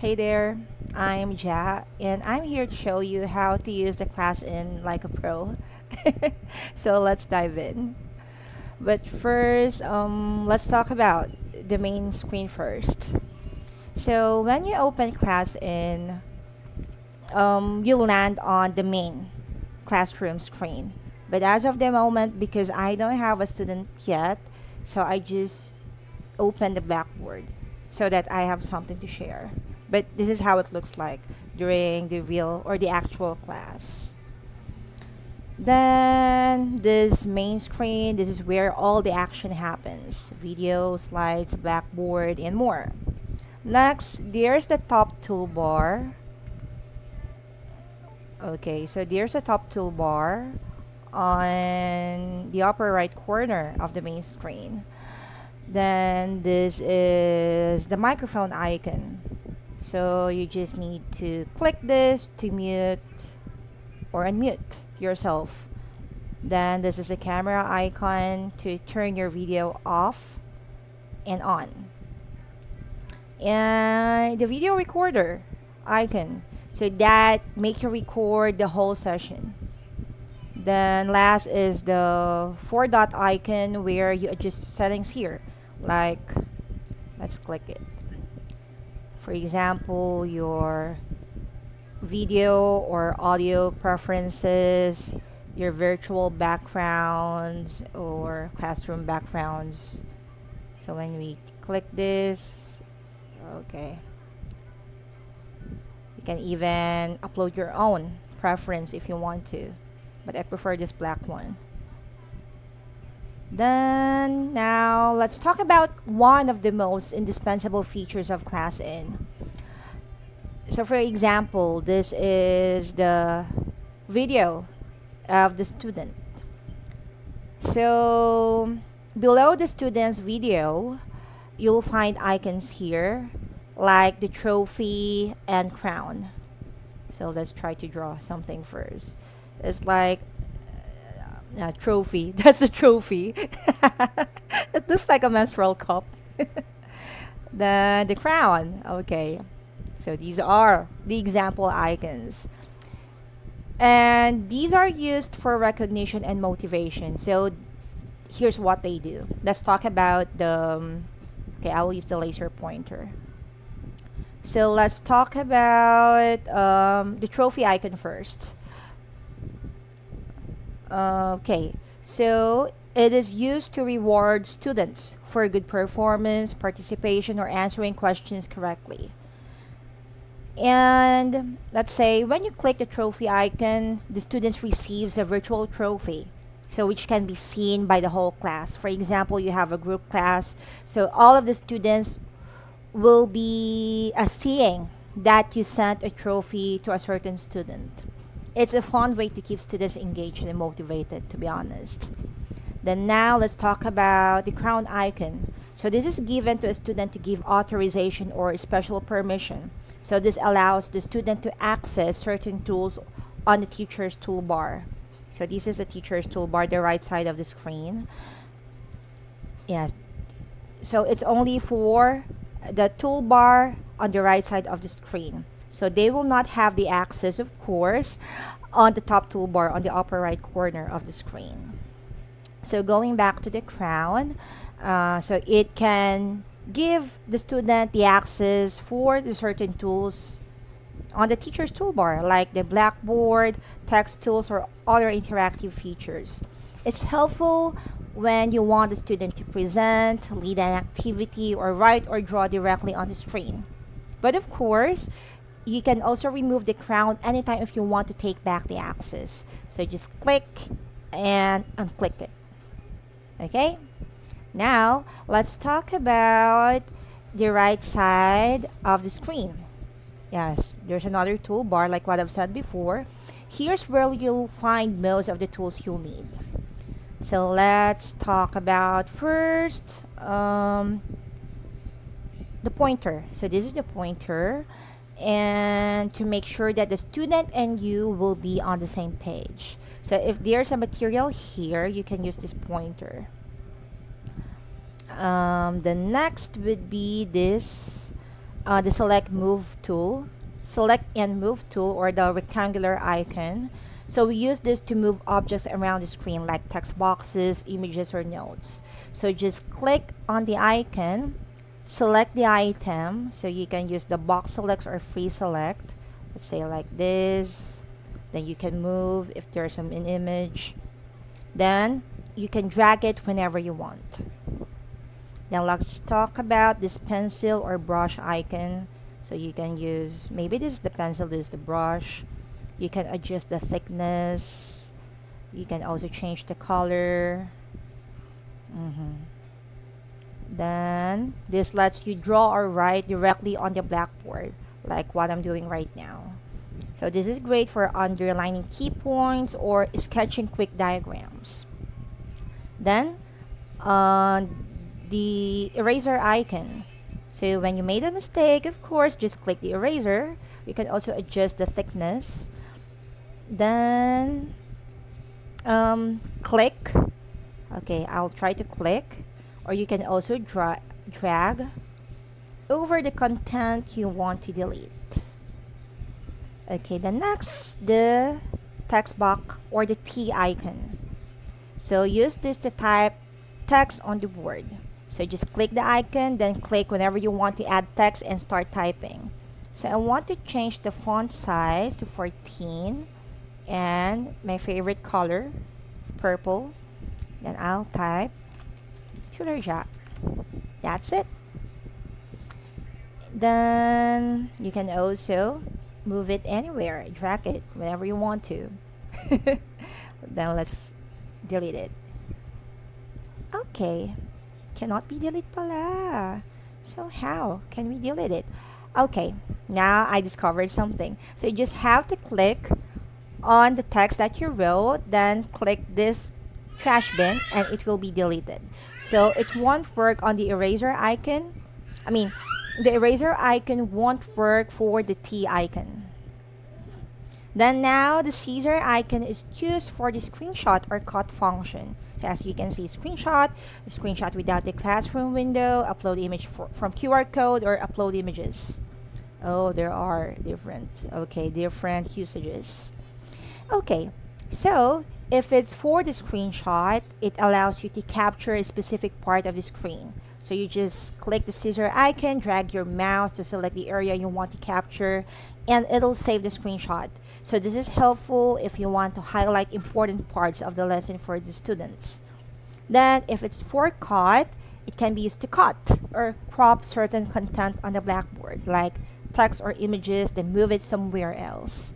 Hey there, I'm Ja, and I'm here to show you how to use the ClassIn like a pro. So let's dive in. But first, let's talk about the main screen first. So when you open ClassIn, you'll land on the main classroom screen. But as of the moment, because I don't have a student yet, so I just open the Blackboard so that I have something to share. But this is how it looks like during the real or the actual class. Then this main screen, this is where all the action happens. Video, slides, Blackboard, and more. Next, there's the top toolbar. Okay, so there's the top toolbar on the upper right corner of the main screen. Then this is the microphone icon. So you just need to click this to mute or unmute yourself. Then this is a camera icon to turn your video off and on. And the video recorder icon. So that make you record the whole session. Then last is the four dot icon where you adjust settings here. Like, let's click it. For example, your video or audio preferences, your virtual backgrounds or classroom backgrounds. So when we click this, okay, you can even upload your own preference if you want to, but I prefer this black one. Then now let's talk about one of the most indispensable features of ClassIn. So for example, this is the video of the student. So below the student's video, you'll find icons here like the trophy and crown. So let's try to draw something first. It's like trophy. That's a trophy. It looks like a menstrual cup. The crown. Okay. So these are the example icons. And these are used for recognition and motivation. So here's what they do. Let's talk about the okay, I will use the laser pointer. So let's talk about the trophy icon first. Okay, so it is used to reward students for good performance, participation, or answering questions correctly. And let's say when you click the trophy icon, the students receives a virtual trophy. So which can be seen by the whole class. For example, you have a group class, so all of the students will be seeing that you sent a trophy to a certain student. It's a fun way to keep students engaged and motivated, to be honest. Then now let's talk about the crown icon. So this is given to a student to give authorization or special permission. So this allows the student to access certain tools on the teacher's toolbar. So this is the teacher's toolbar, the right side of the screen. Yes. So it's only for the toolbar on the right side of the screen. So they will not have the access, of course, on the top toolbar on the upper right corner of the screen. So going back to the crown, so it can give the student the access for the certain tools on the teacher's toolbar, like the Blackboard, text tools, or other interactive features. It's helpful when you want the student to present, lead an activity, or write or draw directly on the screen. But of course, you can also remove the crown anytime if you want to take back the access. So just click and unclick it. Okay? Now, let's talk about the right side of the screen. Yes, there's another toolbar like what I've said before. Here's where you'll find most of the tools you'll need. So let's talk about first the pointer. So this is the pointer, and to make sure that the student and you will be on the same page. So if there's a material here, you can use this pointer. The next would be this the select move tool, select and move tool, or the rectangular icon. So we use this to move objects around the screen like text boxes, images, or notes. So just click on the icon, select the item. So you can use the box select or free select. Let's say like this. Then you can move if there's an image. Then you can drag it whenever you want. Now let's talk about this pencil or brush icon. So you can use, maybe this is the pencil, this is the brush. You can adjust the thickness. You can also change the color. Then this lets you draw or write directly on the blackboard, like what I'm doing right now. So this is great for underlining key points or sketching quick diagrams. Then the eraser icon. So when you made a mistake, of course, just click the eraser. You can also adjust the thickness. Then click. Okay, I'll try to click. Or you can also drag over the content you want to delete. Okay, the next, the text box or the T icon. So use this to type text on the board. So just click the icon, then click whenever you want to add text and start typing. So I want to change the font size to 14 and my favorite color, purple. Then I'll type Tutorja. That's it. Then you can also move it anywhere, drag it whenever you want to. Then let's delete it. Okay, cannot be deleted pala. So how can we delete it? Okay, now I discovered something. So you just have to click on the text that you wrote, then click this trash bin and it will be deleted. So it won't work on the eraser icon. The eraser icon won't work for the T icon. Then now the scissor icon is used for the screenshot or cut function. So as you can see, screenshot without the classroom window, upload image from QR code, or upload images. Oh, there are different usages. Okay, so if it's for the screenshot, it allows you to capture a specific part of the screen. So you just click the scissor icon, drag your mouse to select the area you want to capture, and it'll save the screenshot. So this is helpful if you want to highlight important parts of the lesson for the students. Then if it's for cut, it can be used to cut or crop certain content on the blackboard, like text or images, then move it somewhere else.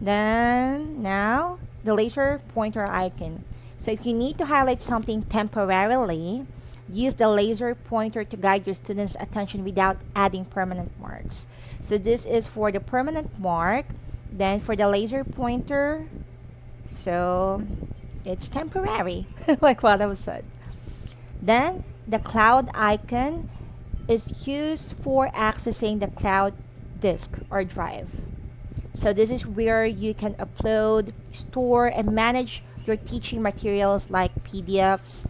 Then now the laser pointer icon. So if you need to highlight something temporarily, use the laser pointer to guide your students' attention without adding permanent marks. So this is for the permanent mark. Then for the laser pointer, so it's temporary, like what I was said. Then the cloud icon is used for accessing the cloud disk or drive. So this is where you can upload, store, and manage your teaching materials like PDFs,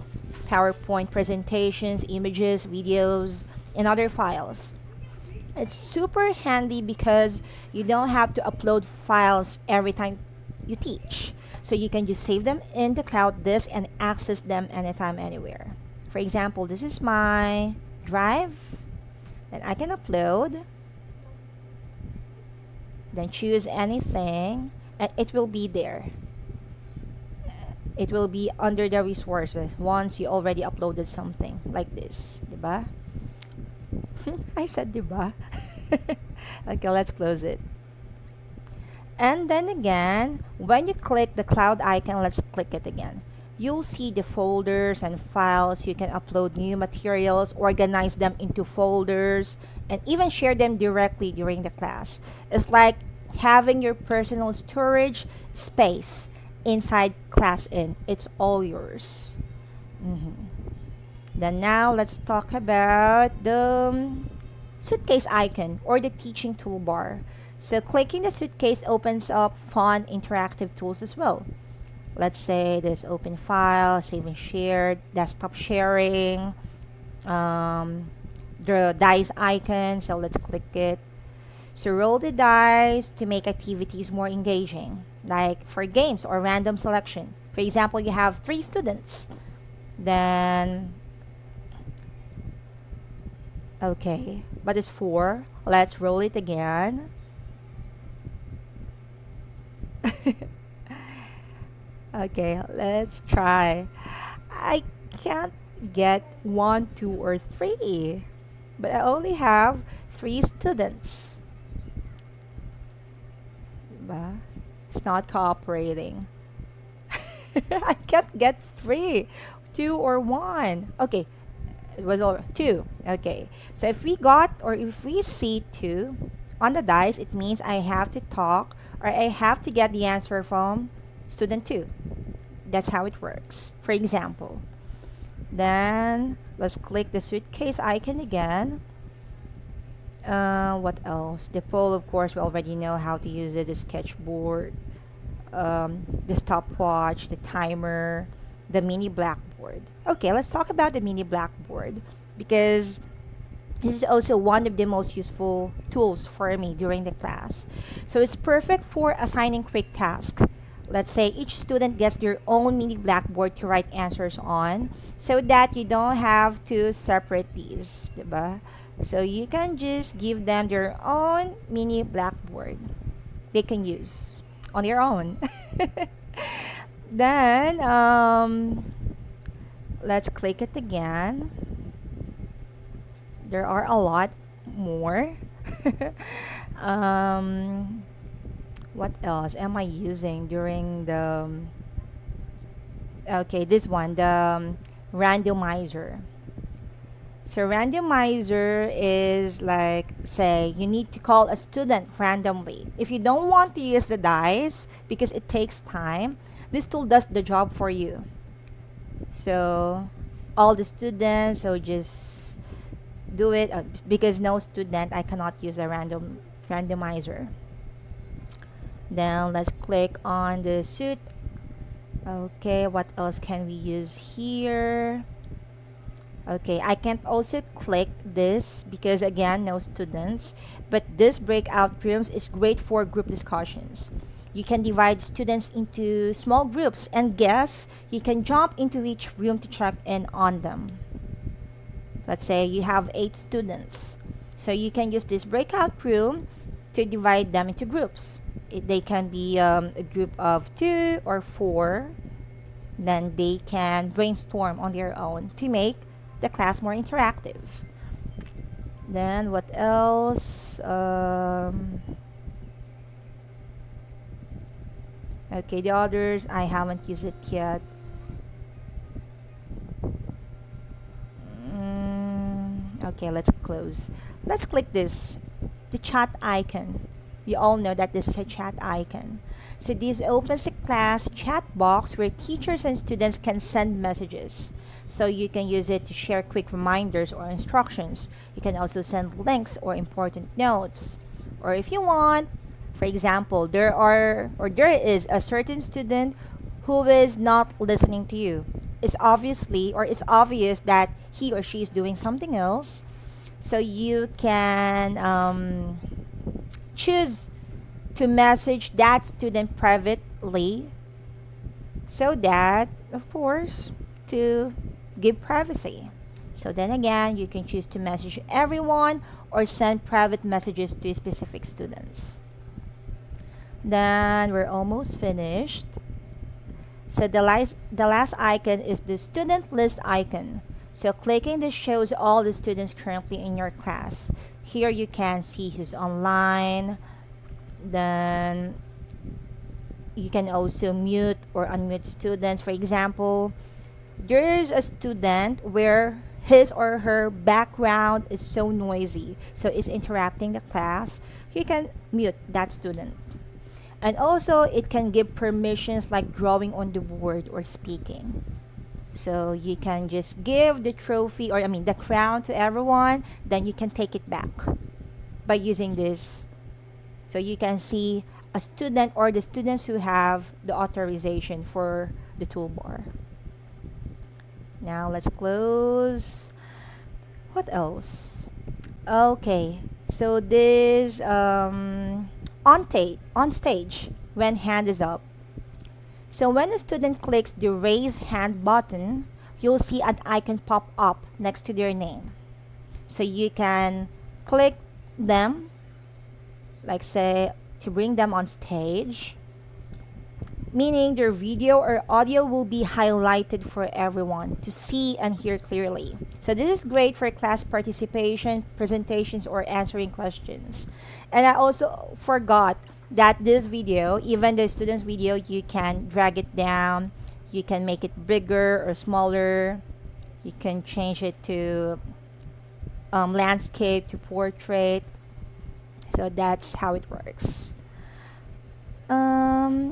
PowerPoint presentations, images, videos, and other files. It's super handy because you don't have to upload files every time you teach. So you can just save them in the cloud disk and access them anytime, anywhere. For example, this is my drive. Then I can upload. Then choose anything and it will be there. It will be under the resources once you already uploaded something like this, diba? I said diba. Okay, let's close it. And then again, when you click the cloud icon, let's click it again. You'll see the folders and files. You can upload new materials, organize them into folders, and even share them directly during the class. It's like having your personal storage space inside ClassIn. It's all yours. Then now let's talk about the suitcase icon or the teaching toolbar. So clicking the suitcase opens up fun interactive tools as well. Let's say there's open file, save and share, desktop sharing, the dice icon. So let's click it. So roll the dice to make activities more engaging, like for games or random selection. For example, you have 3 students. Then, okay, but it's 4. Let's roll it again. Okay, let's try. I can't get 1, 2, or 3, but I only have 3 students. Diba? It's not cooperating. I can't get 3, 2, or 1. Okay, it was all 2. Okay, so if we got or if we see 2 on the dice, it means I have to talk or I have to get the answer from student 2. That's how it works. For example, then let's click the suitcase icon again. What else? The poll, of course, we already know how to use it. The sketchboard, the stopwatch, the timer, the mini blackboard. Okay, let's talk about the mini blackboard because this is also one of the most useful tools for me during the class. So it's perfect for assigning quick tasks. Let's say each student gets their own mini blackboard to write answers on so that you don't have to separate these, diba? So you can just give them their own mini blackboard they can use on their own. Then let's click it again. There are a lot more. um, what else am I using during the okay, this one, the randomizer. So randomizer is like, say you need to call a student randomly. If you don't want to use the dice because it takes time, this tool does the job for you. So all the students, so just do it because no student, I cannot use a randomizer. Then let's click on the suit. Okay, what else can we use here? Okay, I can't also click this because again, no students. But this breakout rooms is great for group discussions. You can divide students into small groups and guess you can jump into each room to check in on them. Let's say you have 8 students. So you can use this breakout room to divide them into groups. They can be a group of 2 or 4. Then they can brainstorm on their own to make the class more interactive. Then what else? Okay, the others I haven't used it yet. Okay, let's close. Let's click this, the chat icon. We all know that this is a chat icon. So this opens the class chat box where teachers and students can send messages. So you can use it to share quick reminders or instructions. You can also send links or important notes. Or if you want, for example, there is a certain student who is not listening to you. It's obvious that he or she is doing something else. So you can choose to message that student privately so that, of course, to give privacy. So then again, you can choose to message everyone or send private messages to specific students. Then we're almost finished. So the last icon is the student list icon. So clicking this shows all the students currently in your class. Here you can see who's online. Then you can also mute or unmute students. For example, there's a student where his or her background is so noisy, so it's interrupting the class. You can mute that student. And also, it can give permissions like drawing on the board or speaking. So you can just give the trophy, or I mean the crown, to everyone, then you can take it back by using this. So you can see a student or the students who have the authorization for the toolbar. Now let's close. What else? Okay, so this on stage when hand is up. So when a student clicks the raise hand button, you'll see an icon pop up next to their name. So you can click them, like say to bring them on stage, meaning their video or audio will be highlighted for everyone to see and hear clearly. So this is great for class participation, presentations, or answering questions. And I also forgot that this video, even the student's video, you can drag it down, you can make it bigger or smaller, you can change it to landscape to portrait. So that's how it works.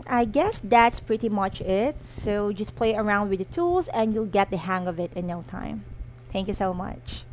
I guess that's pretty much it. So just play around with the tools and you'll get the hang of it in no time. Thank you so much.